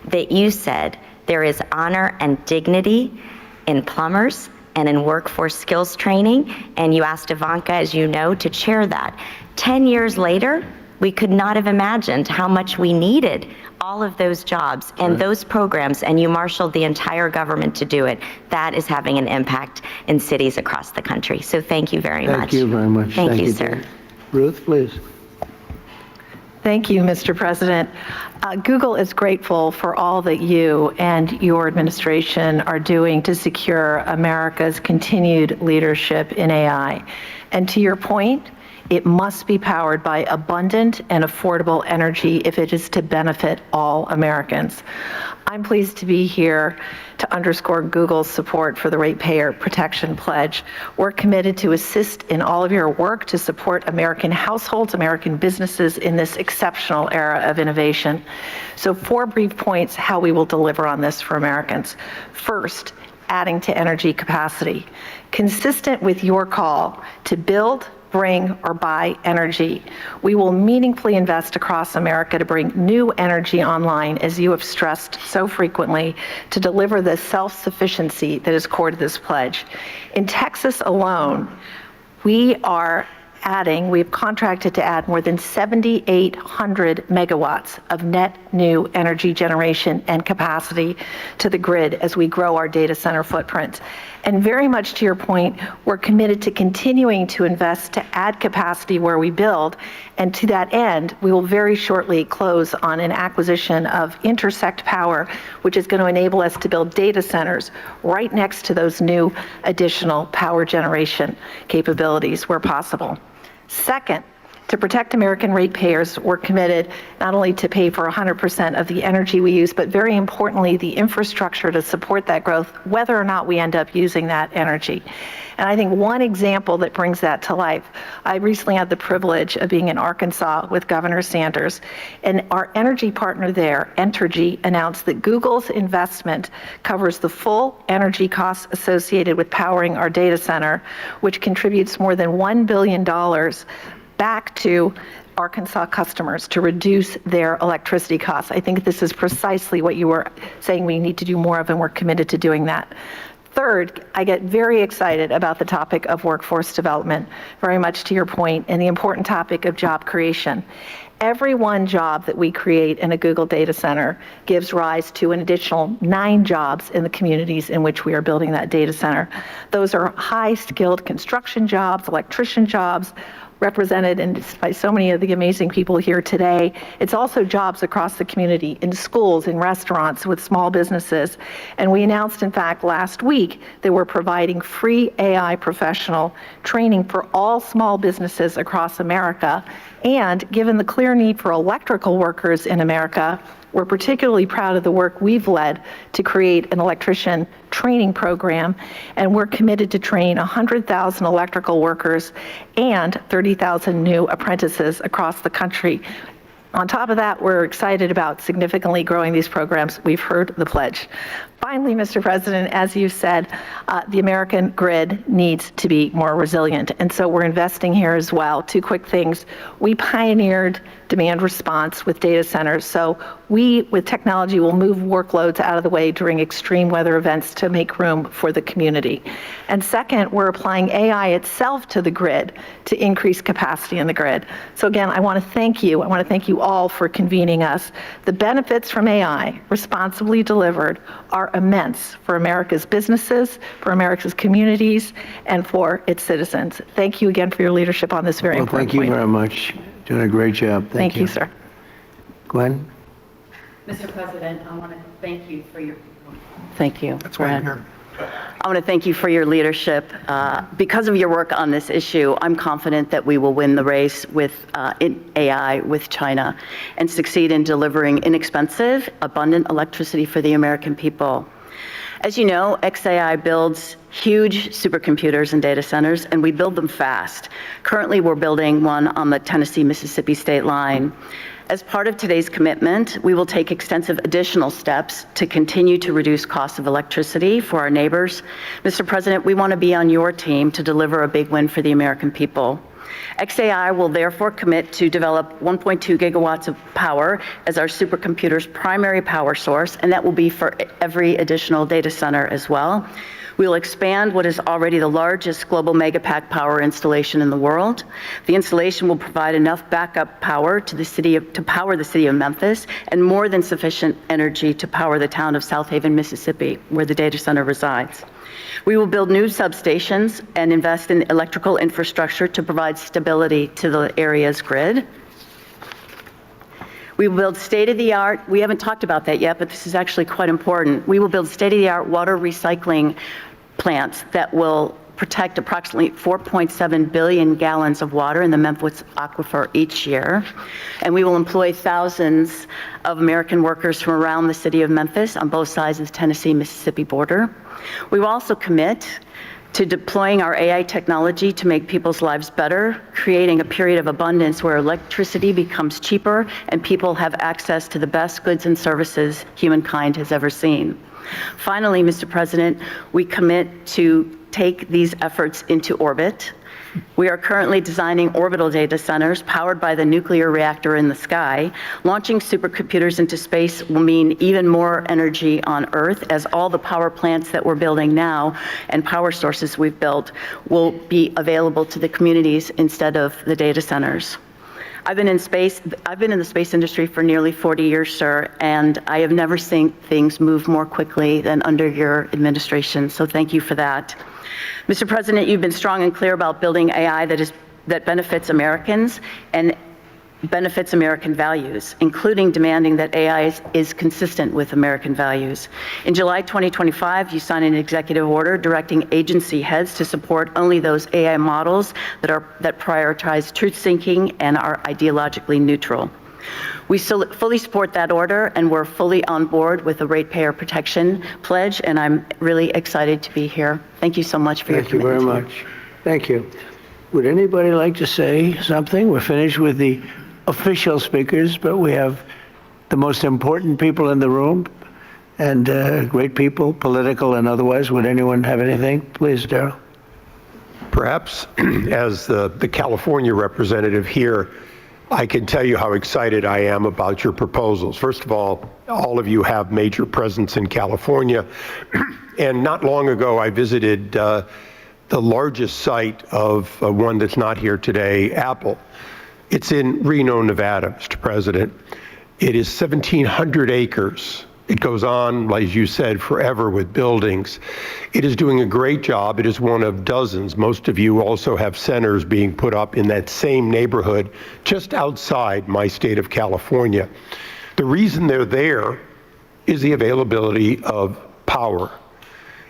that you said there is honor and dignity in plumbers and in workforce skills training, and you asked Ivanka, as you know, to chair that. 10 years later, we could not have imagined how much we needed all of those jobs and those programs, and you marshaled the entire government to do it. That is having an impact in cities across the country. So thank you very much. Thank you very much. Thank you, sir. Ruth, please. Thank you, Mr. President. Google is grateful for all that you and your administration are doing to secure America's continued leadership in AI. And to your point, it must be powered by abundant and affordable energy if it is to benefit all Americans. I'm pleased to be here to underscore Google's support for the Ratepayer Protection Pledge. We're committed to assist in all of your work to support American households, American businesses in this exceptional era of innovation. So 4 brief points how we will deliver on this for Americans. First, adding to energy capacity. Consistent with your call to build, bring, or buy energy, we will meaningfully invest across America to bring new energy online, as you have stressed so frequently, to deliver the self-sufficiency that is core to this pledge. In Texas alone, we are we've contracted to add more than 7,800 megawatts of net new energy generation and capacity to the grid as we grow our data center footprint. And very much to your point, we're committed to continuing to invest to add capacity where we build. And to that end, we will very shortly close on an acquisition of Intersect Power, which is going to enable us to build data centers right next to those new additional power generation capabilities where possible. Second, to protect American ratepayers, we're committed not only to pay for 100% of the energy we use, but very importantly, the infrastructure to support that growth, whether or not we end up using that energy. And I think one example that brings that to life, I recently had the privilege of being in Arkansas with Governor Sanders, and our energy partner there, Entergy, announced that Google's investment covers the full energy costs associated with powering our data center, which contributes more than $1 billion back to Arkansas customers to reduce their electricity costs. I think this is precisely what you were saying we need to do more of, and we're committed to doing that. Third, I get very excited about the topic of workforce development, very much to your point, and the important topic of job creation. Every one job that we create in a Google data center gives rise to an additional 9 jobs in the communities in which we are building that data center. Those are high-skilled construction jobs, electrician jobs, represented by so many of the amazing people here today. It's also jobs across the community, in schools, in restaurants, with small businesses. And we announced, in fact, last week that we're providing free AI professional training for all small businesses across America. And given the clear need for electrical workers in America, we're particularly proud of the work we've led to create an electrician training program, and we're committed to train 100,000 electrical workers and 30,000 new apprentices across the country. On top of that, we're excited about significantly growing these programs. We've heard the pledge. Finally, Mr. President, as you said, the American grid needs to be more resilient, and so we're investing here as well. 2 quick things. We pioneered demand response with data centers, so we, with technology, will move workloads out of the way during extreme weather events to make room for the community. And second, we're applying AI itself to the grid to increase capacity in the grid. So again, I want to thank you. I want to thank you all for convening us. The benefits from AI, responsibly delivered, are immense for America's businesses, for America's communities, and for its citizens. Thank you again for your leadership on this very important point. Thank you very much. Doing a great job. Thank you, sir. Gwen? Mr. President, I want to thank you for your... Thank you. That's why I'm here. I want to thank you for your leadership. Because of your work on this issue, I'm confident that we will win the race with in AI with China and succeed in delivering inexpensive, abundant electricity for the American people. As you know, XAI builds huge supercomputers and data centers, and we build them fast. Currently, we're building one on the Tennessee-Mississippi state line. As part of today's commitment, we will take extensive additional steps to continue to reduce costs of electricity for our neighbors. Mr. President, we want to be on your team to deliver a big win for the American people. XAI will therefore commit to develop 1.2 gigawatts of power as our supercomputer's primary power source, and that will be for every additional data center as well. We will expand what is already the largest global megapack power installation in the world. The installation will provide enough backup power to power the city of Memphis, and more than sufficient energy to power the town of South Haven, Mississippi, where the data center resides. We will build new substations and invest in electrical infrastructure to provide stability to the area's grid. We will build state-of-the-art, we haven't talked about that yet, but this is actually quite important. We will build state-of-the-art water recycling plants that will protect approximately 4.7 billion gallons of water in the Memphis aquifer each year. And we will employ thousands of American workers from around the city of Memphis on both sides of the Tennessee-Mississippi border. We will also commit to deploying our AI technology to make people's lives better, creating a period of abundance where electricity becomes cheaper and people have access to the best goods and services humankind has ever seen. Finally, Mr. President, we commit to take these efforts into orbit We are currently designing orbital data centers powered by the nuclear reactor in the sky. Launching supercomputers into space will mean even more energy on Earth, as all the power plants that we're building now and power sources we've built will be available to the communities instead of the data centers. I've been in the space industry for nearly 40 years, sir, and I have never seen things move more quickly than under your administration, so thank you for that. Mr. President, you've been strong and clear about building AI that benefits Americans and benefits American values, including demanding that AI is consistent with American values. In July 2025, you signed an executive order directing agency heads to support only those AI models that prioritize truth-seeking and are ideologically neutral. We fully support that order, and we're fully on board with the Ratepayer Protection Pledge, and I'm really excited to be here. Thank you so much for your commitment. Thank you very much. Thank you. Would anybody like to say something? We're finished with the official speakers, but we have the most important people in the room, and great people, political and otherwise. Would anyone have anything? Please, Darrell. Perhaps as the California representative here, I can tell you how excited I am about your proposals. First of all of you have major presence in California. And not long ago, I visited the largest site of one that's not here today, Apple. It's in Reno, Nevada, Mr. President. It is 1,700 acres. It goes on, as you said, forever with buildings. It is doing a great job. It is one of dozens. Most of you also have centers being put up in that same neighborhood just outside my state of California. The reason they're there is the availability of power.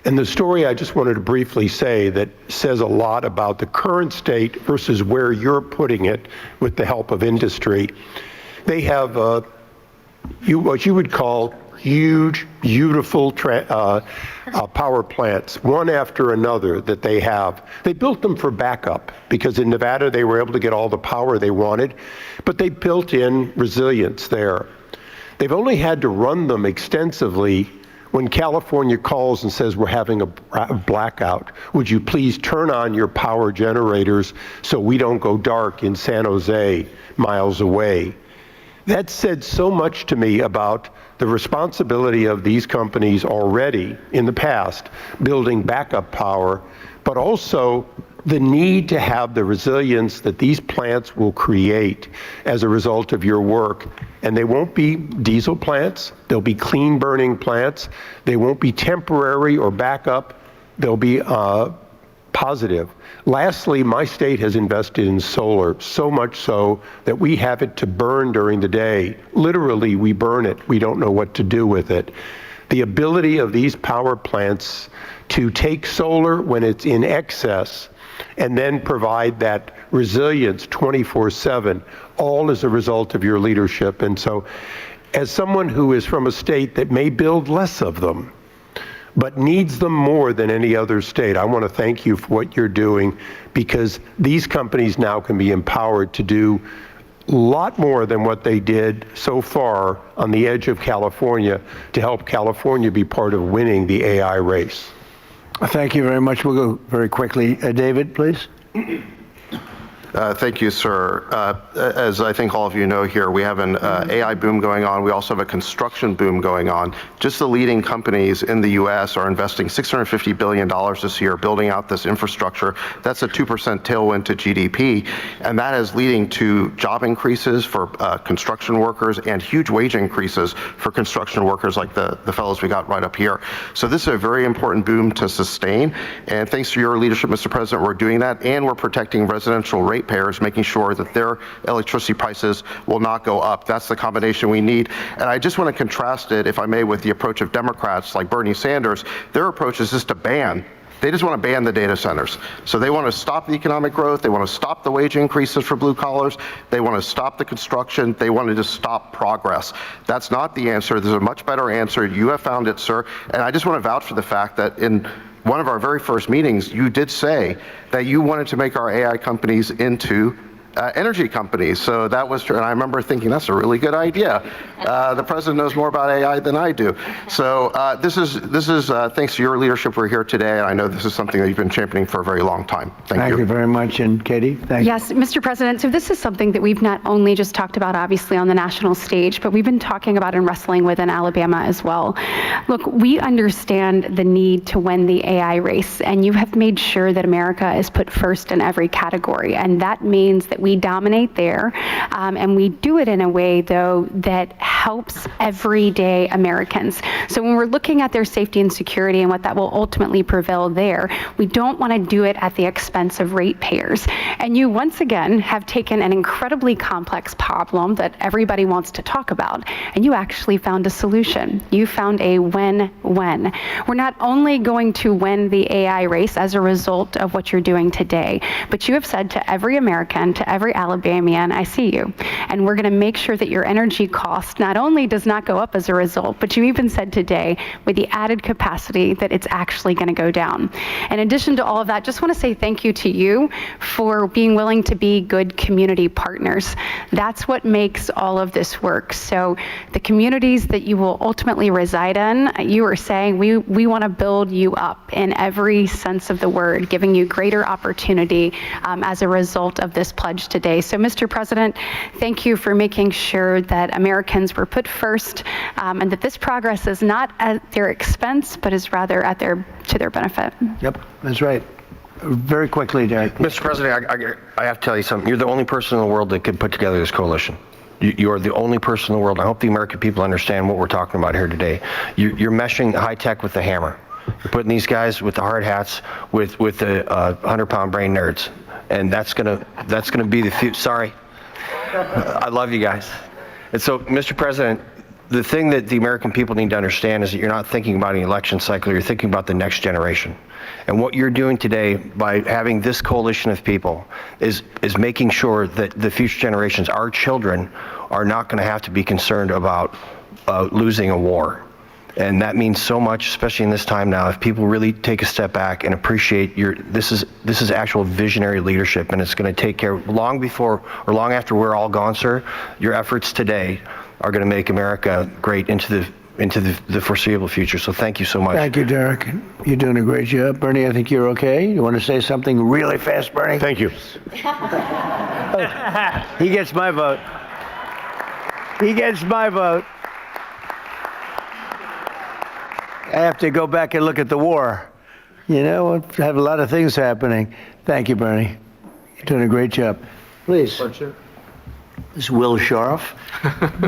And the story I just wanted to briefly say that says a lot about the current state versus where you're putting it with the help of industry. They have what you would call huge, beautiful power plants, one after another that they have. They built them for backup because in Nevada they were able to get all the power they wanted, but they built in resilience there. They've only had to run them extensively when California calls and says, we're having a blackout. Would you please turn on your power generators so we don't go dark in San Jose, miles away? That said so much to me about the responsibility of these companies already in the past building backup power, but also the need to have the resilience that these plants will create as a result of your work. And they won't be diesel plants, they'll be clean burning plants, they won't be temporary or backup, they'll be positive. Lastly, my state has invested in solar, so much so that we have it to burn during the day. Literally, we burn it. We don't know what to do with it. The ability of these power plants to take solar when it's in excess and then provide that resilience 24/7, all as a result of your leadership. And so, as someone who is from a state that may build less of them, but needs them more than any other state, I want to thank you for what you're doing, because these companies now can be empowered to do a lot more than what they did so far on the edge of California to help California be part of winning the AI race. Thank you very much. We'll go very quickly. David, please. Thank you, sir. As I think all of you know here, we have an AI boom going on. We also have a construction boom going on. Just the leading companies in the U.S. are investing $650 billion this year building out this infrastructure. That's a 2% tailwind to GDP, and that is leading to job increases for construction workers and huge wage increases for construction workers like the fellows we got right up here. So this is a very important boom to sustain, and thanks to your leadership, Mr. President, we're doing that, and we're protecting residential ratepayers, making sure that their electricity prices will not go up. That's the combination we need. And I just want to contrast it, if I may, with the approach of Democrats like Bernie Sanders. Their approach is just to ban. They just want to ban the data centers. So they want to stop the economic growth. They want to stop the wage increases for blue collars. They want to stop the construction. They want to just stop progress. That's not the answer. There's a much better answer. You have found it, sir. And I just want to vouch for the fact that in one of our very first meetings, you did say that you wanted to make our AI companies into energy companies. So that was true. And I remember thinking, that's a really good idea. The president knows more about AI than I do. So this is thanks to your leadership, we're here today. And I know this is something that you've been championing for a very long time. Thank you. Thank you very much. And Katie, thank you. Yes, Mr. President, so this is something that we've not only just talked about, obviously, on the national stage, but we've been talking about and wrestling with in Alabama as well. Look, we understand the need to win the AI race, and you have made sure that America is put first in every category, and that means that we dominate there, and we do it in a way, though, that helps everyday Americans. So when we're looking at their safety and security and what that will ultimately prevail there, we don't want to do it at the expense of ratepayers. And you, once again, have taken an incredibly complex problem that everybody wants to talk about, and you actually found a solution. You found a win-win. We're not only going to win the AI race as a result of what you're doing today, but you have said to every American, to every Alabamian, I see you. And we're going to make sure that your energy cost not only does not go up as a result, but you even said today, with the added capacity, that it's actually going to go down. In addition to all of that, just want to say thank you to you for being willing to be good community partners. That's what makes all of this work. So the communities that you will ultimately reside in, you are saying we want to build you up in every sense of the word, giving you greater opportunity as a result of this pledge today. So Mr. President, thank you for making sure that Americans were put first, and that this progress is not at their expense, but is rather at to their benefit. Yep, that's right. Very quickly, Derek. Mr. President, I have to tell you something. You're the only person in the world that could put together this coalition. You are the only person in the world. I hope the American people understand what we're talking about here today. You're meshing high tech with the hammer. You're putting these guys with the hard hats with the 100-pound brain nerds, and that's gonna be the future. Sorry, I love you guys. And so, Mr. President, the thing that the American people need to understand is that you're not thinking about an election cycle. You're thinking about the next generation. And what you're doing today by having this coalition of people is making sure that the future generations, our children, are not going to have to be concerned about losing a war. And that means so much, especially in this time now. If people really take a step back and appreciate this is actual visionary leadership, and it's going to take care long before or long after we're all gone, sir. Your efforts today are going to make America great into the foreseeable future. So thank you so much. Thank you, Derek. You're doing a great job. Bernie, I think you're okay. You want to say something really fast, Bernie? Thank you. He gets my vote. He gets my vote. I have to go back and look at the war. You know, I have a lot of things happening. Thank you, Bernie. You're doing a great job. Please. This is Will Scharf.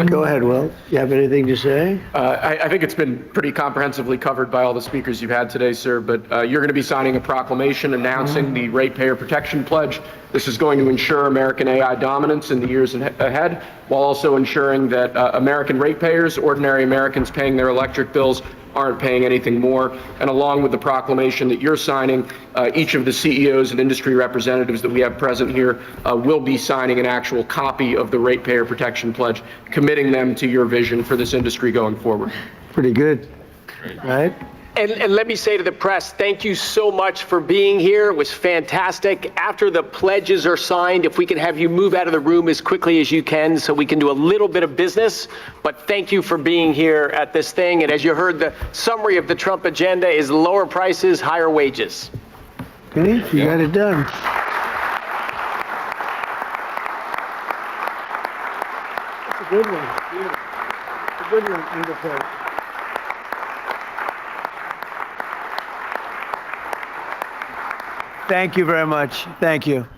Go ahead, Will. You have anything to say? I think it's been pretty comprehensively covered by all the speakers you've had today, sir, but you're going to be signing a proclamation announcing the Ratepayer Protection Pledge. This is going to ensure American AI dominance in the years ahead, while also ensuring that American ratepayers, ordinary Americans paying their electric bills, aren't paying anything more. And along with the proclamation that you're signing, each of the CEOs and industry representatives that we have present here will be signing an actual copy of the Ratepayer Protection Pledge, committing them to your vision for this industry going forward. Pretty good, right? And let me say to the press, thank you so much for being here. It was fantastic. After the pledges are signed, if we can have you move out of the room as quickly as you can so we can do a little bit of business. But thank you for being here at this thing. And as you heard, the summary of the Trump agenda is lower prices, higher wages. Okay, you got it done. That's a good one. It's a good one, Thank you very much. Thank you.